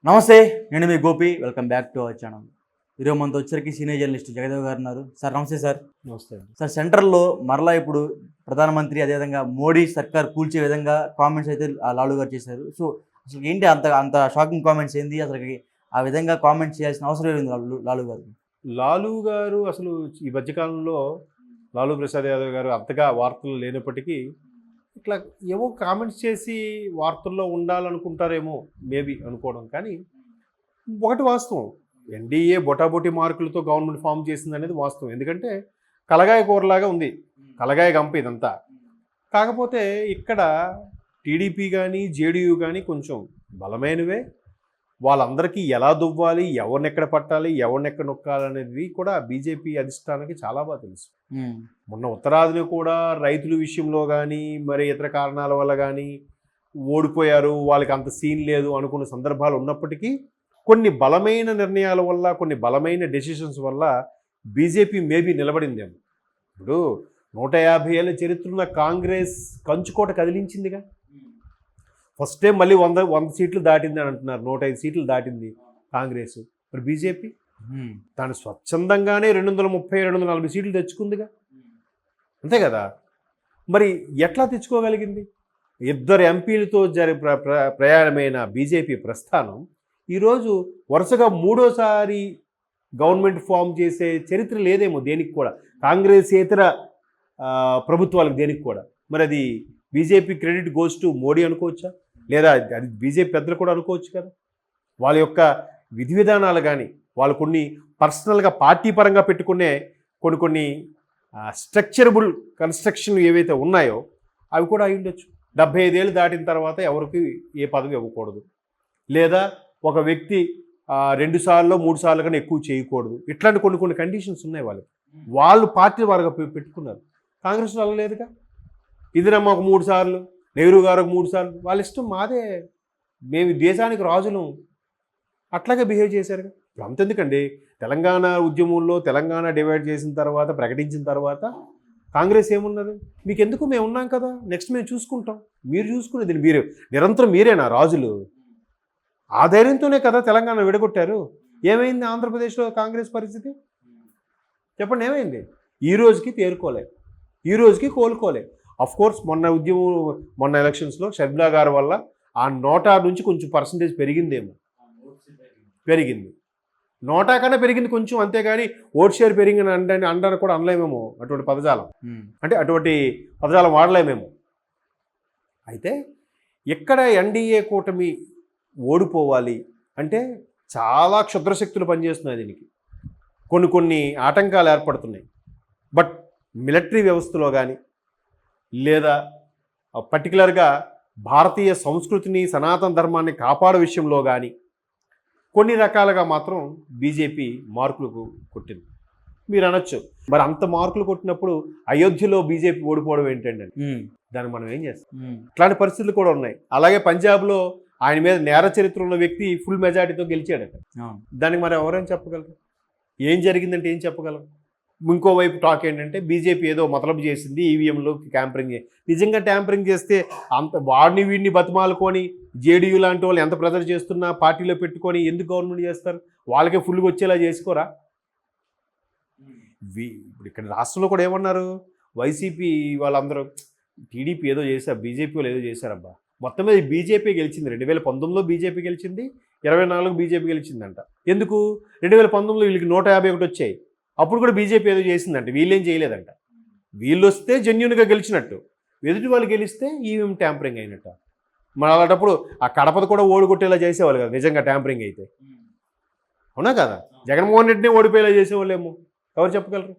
నమస్తే, నేను మీ Gopi. Welcome back to our channel. ఈరోజు మనతో వచ్చరికి సీనియర్ జర్నలిస్ట్ జగదేవ్ గారు ఉన్నారు. సార్ నమస్తే సార్. నమస్తే అండి. సార్, సెంట్రల్లో మరలా ఇప్పుడు ప్రధానమంత్రి అదేవిధంగా మోడీ సర్కార్ కూల్చే విధంగా కామెంట్స్ అయితే లాలు గారు చేశారు. సో అసలు ఏంటి అంత అంత షాకింగ్ కామెంట్స్ ఏంది? అసలు ఆ విధంగా కామెంట్స్ చేయాల్సిన అవసరం ఏంది లాలు గారు? లాలు గారు అసలు ఈ మధ్యకాలంలో లాలూ ప్రసాద్ యాదవ్ గారు అంతగా వార్తలు లేనప్పటికీ ఇట్లా ఏవో కామెంట్స్ చేసి వార్తల్లో ఉండాలనుకుంటారేమో మేబీ అనుకోవడం. కానీ ఒకటి వాస్తవం, ఎన్డీఏ బొటాబొటి మార్కులతో గవర్నమెంట్ ఫామ్ చేసింది అనేది వాస్తవం. ఎందుకంటే కలగాయ కూరలాగా ఉంది, కలగాయ గంప ఇదంతా. కాకపోతే ఇక్కడ టీడీపీ కానీ జేడీయూ కానీ కొంచెం బలమైనవే. వాళ్ళందరికీ ఎలా దువ్వాలి, ఎవరినెక్కడ పట్టాలి, ఎవరినెక్కడ నొక్కాలనేది కూడా బీజేపీ అధిష్టానానికి చాలా బాగా తెలుసు. మొన్న ఉత్తరాదిని కూడా రైతుల విషయంలో కానీ మరి ఇతర కారణాల వల్ల కానీ ఓడిపోయారు, వాళ్ళకి అంత సీన్ లేదు అనుకున్న సందర్భాలు ఉన్నప్పటికీ కొన్ని బలమైన నిర్ణయాల వల్ల, కొన్ని బలమైన డెసిషన్స్ వల్ల బీజేపీ మేబీ నిలబడిందేమో. ఇప్పుడు 150 ఏళ్ళ చరిత్రన్న కాంగ్రెస్ కంచుకోట కదిలించిందిగా. ఫస్ట్ టైం మళ్ళీ 100 సీట్లు దాటింది అని అంటున్నారు. 105 సీట్లు దాటింది కాంగ్రెస్. మరి బీజేపీ తాను స్వచ్ఛందంగానే 230, 240 సీట్లు తెచ్చుకుందిగా, అంతే కదా. మరి ఎట్లా తెచ్చుకోగలిగింది? ఇద్దరు ఎంపీలతో ప్రయాణమైన బీజేపీ ప్రస్థానం ఈరోజు వరుసగా మూడోసారి గవర్నమెంట్ ఫామ్ చేసే చరిత్ర లేదేమో దేనికి కూడా, కాంగ్రెసేతర ప్రభుత్వాలకు దేనికి కూడా. మరి అది BJP credit goes to Modi అనుకోవచ్చా? లేదా అది బీజేపీ పెద్దలు కూడా అనుకోవచ్చు కదా. వాళ్ళ యొక్క విధి విధానాలు కానీ, వాళ్ళు కొన్ని పర్సనల్గా పార్టీ పరంగా పెట్టుకునే కొన్ని స్ట్రక్చరబుల్ కన్స్ట్రక్షన్ ఏవైతే ఉన్నాయో అవి కూడా అయి ఉండొచ్చు. 75 ఏళ్ళు దాటిన తర్వాత ఎవరికి ఏ పదవి ఇవ్వకూడదు, లేదా ఒక వ్యక్తి 2 సార్లు 3 సార్లు కన్నా ఎక్కువ చేయకూడదు. ఇట్లాంటి కొన్ని కండిషన్స్ ఉన్నాయి వాళ్ళకి. వాళ్ళు పార్టీ వారుగా పెట్టుకున్నారు. కాంగ్రెస్లో అలా లేదుగా. ఇందిరమ్మ ఒక 3 సార్లు, నెహ్రూ గారు ఒక 3 సార్లు, వాళ్ళ ఇష్టం, మాదే, మేము దేశానికి రాజులు, అట్లాగే బిహేవ్ చేశారుగా. ఇప్పుడు అంతెందుకండి, తెలంగాణ ఉద్యమంలో తెలంగాణ డివైడ్ చేసిన తర్వాత, ప్రకటించిన తర్వాత కాంగ్రెస్ ఏమున్నది, మీకు ఎందుకు, మేము ఉన్నాం కదా, నెక్స్ట్ మేము చూసుకుంటాం, మీరు చూసుకునేది, మీరు నిరంతరం మీరేనా రాజులు? ఆ ధైర్యంతోనే కదా తెలంగాణ విడగొట్టారు. ఏమైంది ఆంధ్రప్రదేశ్లో కాంగ్రెస్ పరిస్థితి చెప్పండి, ఏమైంది? ఈ రోజుకి తేరుకోలే, ఈ రోజుకి కోలుకోలే. కోర్స్ మొన్న ఎలక్షన్స్లో షర్మిలా గారి వల్ల ఆ నోటా నుంచి కొంచెం పర్సంటేజ్ పెరిగిందేమో, పెరిగింది, నోటా కన్నా పెరిగింది కొంచెం, అంతేగాని ఓట్ షేర్ పెరిగింది అంటారు కూడా అనలేమేమో. అటువంటి పదజాలం, అంటే అటువంటి పదజాలం వాడలేమేమో. అయితే ఎక్కడ ఎన్డీఏ కూటమి ఓడిపోవాలి అంటే చాలా క్షుద్రశక్తులు పనిచేస్తున్నాయి దీనికి, కొన్ని ఆటంకాలు ఏర్పడుతున్నాయి. బట్ మిలిటరీ వ్యవస్థలో కానీ, లేదా పర్టికులర్గా భారతీయ సంస్కృతిని, సనాతన ధర్మాన్ని కాపాడే విషయంలో కానీ కొన్ని రకాలుగా మాత్రం బీజేపీ మార్కులు కొట్టింది. మీరు అనొచ్చు, మరి అంత మార్కులు కొట్టినప్పుడు అయోధ్యలో బీజేపీ ఓడిపోవడం ఏంటండి? దాన్ని మనం ఏం చేస్తాం? ఇట్లాంటి పరిస్థితులు కూడా ఉన్నాయి. అలాగే పంజాబ్లో ఆయన మీద నేర చరిత్ర ఉన్న వ్యక్తి ఫుల్ మెజారిటీతో గెలిచాడట. దానికి మరి ఎవరైనా చెప్పగలరు? ఏం జరిగిందంటే ఏం చెప్పగలరు? ఇంకోవైపు టాక్ ఏంటంటే బీజేపీ ఏదో మతలబు చేసింది, ఈవీఎంలో ట్యాంపరింగ్. నిజంగా ట్యాంపరింగ్ చేస్తే అంత వాడిని వీడిని బతిమాలుకొని జేడీయూ లాంటి వాళ్ళు ఎంత ప్రెజర్ చేస్తున్నా పార్టీలో పెట్టుకొని ఎందుకు గవర్నమెంట్ చేస్తారు? వాళ్ళకే ఫుల్గా వచ్చేలా చేసుకోరా? ఇప్పుడు ఇక్కడ రాష్ట్రంలో కూడా ఏమన్నారు, వైసీపీ వాళ్ళందరూ టీడీపీ ఏదో చేశారు, బీజేపీ వాళ్ళు ఏదో చేశారబ్బా, మొత్తం మీద బీజేపీ గెలిచింది. 2019లో బీజేపీ గెలిచింది, 24 బీజేపీ గెలిచిందంట. ఎందుకు? 2019లో వీళ్ళకి 151 వచ్చాయి, అప్పుడు కూడా బీజేపీ ఏదో చేసిందంట, వీళ్ళేం చేయలేదంట. వీళ్ళు వస్తే జెన్యున్గా గెలిచినట్టు, ఎదుటి వాళ్ళు గెలిస్తే ఈవీఎం ట్యాంపరింగ్ అయినట్టు. మరి అలాంటప్పుడు ఆ కడపది కూడా ఓడికొట్టేలా చేసేవాళ్ళు కదా నిజంగా ట్యాంపరింగ్ అయితే, అవునా కదా? జగన్మోహన్ రెడ్డిని ఓడిపోయేలా చేసేవాళ్ళేమో, ఎవరు చెప్పగలరు?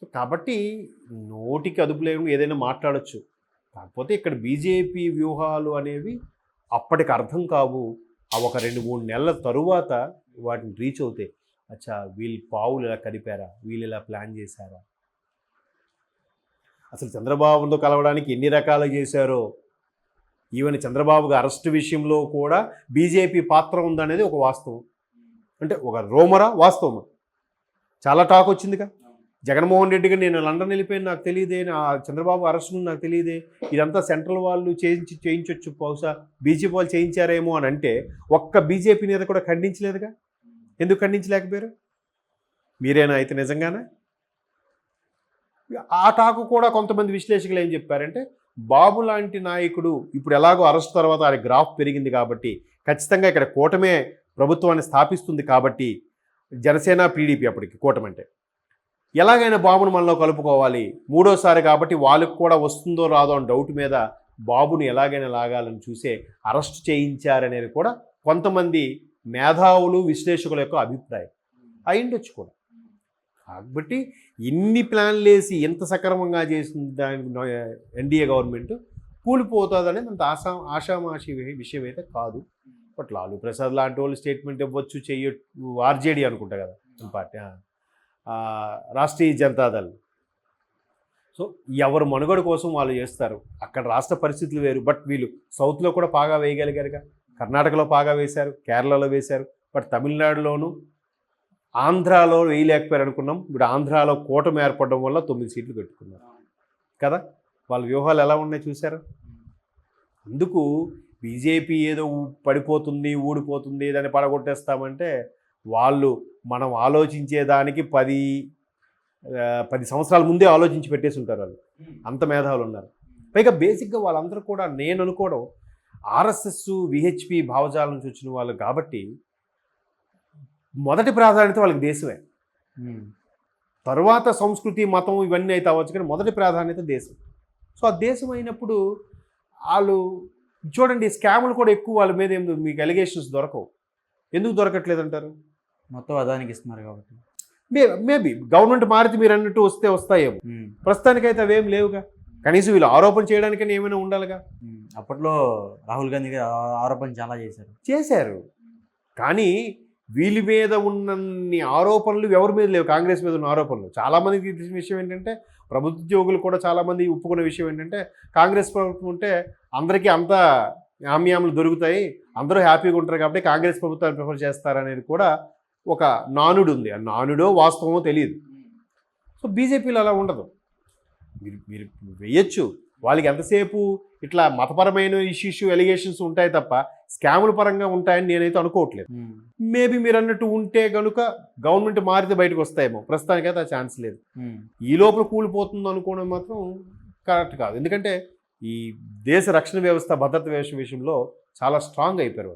సో కాబట్టి నోటికి అదుపు లేకుండా ఏదైనా మాట్లాడచ్చు. కాకపోతే ఇక్కడ బీజేపీ వ్యూహాలు అనేవి అప్పటికి అర్థం కావు. అవి ఒక 2-3 నెలల తరువాత వాటిని రీచ్ అవుతాయి. అచ్చా, వీళ్ళు పావులు ఇలా కదిపారా, వీళ్ళు ఇలా ప్లాన్ చేశారా, అసలు చంద్రబాబుతో కలవడానికి ఎన్ని రకాలు చేశారో. ఈవెన్ చంద్రబాబుగా అరెస్ట్ విషయంలో కూడా బీజేపీ పాత్ర ఉందనేది ఒక వాస్తవం. అంటే ఒక రోమరా వాస్తవం, చాలా టాక్ వచ్చిందిగా. జగన్మోహన్ రెడ్డికి నేను లండన్ వెళ్ళిపోయాను నాకు తెలియదే, నా చంద్రబాబు అరెస్ట్ నాకు తెలియదే, ఇదంతా సెంట్రల్ వాళ్ళు చేయించవచ్చు, బహుశా బీజేపీ వాళ్ళు చేయించారేమో అని అంటే ఒక్క బీజేపీ నేత కూడా ఖండించలేదుగా. ఎందుకు ఖండించలేకపోయారు? మీరేనా అయితే నిజంగానే? ఆ టాకు కూడా కొంతమంది విశ్లేషకులు ఏం చెప్పారంటే, బాబు లాంటి నాయకుడు ఇప్పుడు ఎలాగో అరెస్ట్ తర్వాత ఆయన గ్రాఫ్ పెరిగింది కాబట్టి ఖచ్చితంగా ఇక్కడ కూటమే ప్రభుత్వాన్ని స్థాపిస్తుంది కాబట్టి, జనసేన టీడీపీ అప్పటికి కూటమి అంటే ఎలాగైనా బాబును మనలో కలుపుకోవాలి, మూడోసారి కాబట్టి వాళ్ళకు కూడా వస్తుందో రాదో అని డౌట్ మీద బాబుని ఎలాగైనా లాగాలని చూసే అరెస్ట్ చేయించారనేది కూడా కొంతమంది మేధావులు విశ్లేషకుల యొక్క అభిప్రాయం అయిండొచ్చు కూడా. కాబట్టి ఇన్ని ప్లాన్లు వేసి ఎంత సక్రమంగా చేసిన దాని ఎన్డీఏ గవర్నమెంట్ కూలిపోతుంది అనేది అంత ఆషామాషి విషయం అయితే కాదు. బట్ లాలూ ప్రసాద్ లాంటి వాళ్ళు స్టేట్మెంట్ ఇవ్వచ్చు, చెయ్యొచ్చు. ఆర్జేడీ అనుకుంటా కదా పార్టీ, రాష్ట్రీయ జనతాదళ్. సో ఎవరు మనుగడ కోసం వాళ్ళు చేస్తారు. అక్కడ రాష్ట్ర పరిస్థితులు వేరు. బట్ వీళ్ళు సౌత్లో కూడా బాగా వేయగలిగారుగా, కర్ణాటకలో బాగా వేశారు, కేరళలో వేశారు. బట్ తమిళనాడులోను ఆంధ్రాలో వేయలేకపోయారు అనుకున్నాం. ఇప్పుడు ఆంధ్రాలో కూటమి ఏర్పడడం వల్ల 9 సీట్లు పెట్టుకున్నారు కదా. వాళ్ళ వ్యూహాలు ఎలా ఉన్నాయి చూశారు. అందుకు బీజేపీ ఏదో పడిపోతుంది, ఊడిపోతుంది, దాన్ని పడగొట్టేస్తామంటే వాళ్ళు మనం ఆలోచించేదానికి 10 సంవత్సరాల ముందే ఆలోచించి పెట్టేసి ఉంటారు. వాళ్ళు అంత మేధావులు ఉన్నారు. పైగా బేసిక్గా వాళ్ళందరూ కూడా నేను అనుకోవడం ఆర్ఎస్ఎస్ విహెచ్పి భావజాలం నుంచి వచ్చిన వాళ్ళు కాబట్టి మొదటి ప్రాధాన్యత వాళ్ళకి దేశమే. తర్వాత సంస్కృతి, మతం ఇవన్నీ అయితే అవ్వచ్చు, కానీ మొదటి ప్రాధాన్యత దేశం. సో ఆ దేశం అయినప్పుడు వాళ్ళు చూడండి, స్కాములు కూడా ఎక్కువ వాళ్ళ మీద మీకు ఎలిగేషన్స్ దొరకవు. ఎందుకు దొరకట్లేదంటారు? మొత్తం అదానికి ఇస్తున్నారు కాబట్టి. మేబీ గవర్నమెంట్ మారితే మీరు అన్నట్టు వస్తాయేమో. ప్రస్తుతానికైతే అవేం లేవుగా. కనీసం వీళ్ళు ఆరోపణ చేయడానికైనా ఏమైనా ఉండాలిగా. అప్పట్లో రాహుల్ గాంధీ గారు ఆరోపణ చాలా చేశారు. కానీ వీళ్ళ మీద ఉన్నన్ని ఆరోపణలు ఎవరి మీద లేవు. కాంగ్రెస్ మీద ఉన్న ఆరోపణలు చాలామందికి తెలిసిన విషయం ఏంటంటే, ప్రభుత్వ ఉద్యోగులు కూడా చాలామంది ఒప్పుకున్న విషయం ఏంటంటే, కాంగ్రెస్ ప్రభుత్వం ఉంటే అందరికీ అంత ఆమ్యాములు దొరుకుతాయి, అందరూ హ్యాపీగా ఉంటారు కాబట్టి కాంగ్రెస్ ప్రభుత్వాన్ని ప్రిఫర్ చేస్తారనేది కూడా ఒక నానుడు ఉంది. ఆ నానుడో వాస్తవమో తెలియదు. సో బీజేపీలో అలా ఉండదు. మీరు వేయచ్చు, వాళ్ళకి ఎంతసేపు ఇట్లా మతపరమైన ఇష్యూస్ ఎలిగేషన్స్ ఉంటాయి తప్ప స్కాముల పరంగా ఉంటాయని నేనైతే అనుకోవట్లేదు. మేబీ మీరు అన్నట్టు ఉంటే కనుక గవర్నమెంట్ మారితే బయటకు వస్తాయేమో. ప్రస్తుతానికైతే ఆ ఛాన్స్ లేదు. ఈ లోపల కూలిపోతుంది అనుకోవడం మాత్రం కరెక్ట్ కాదు. ఎందుకంటే ఈ దేశ రక్షణ వ్యవస్థ, భద్రత విషయంలో చాలా స్ట్రాంగ్ అయిపోయారు వాళ్ళు.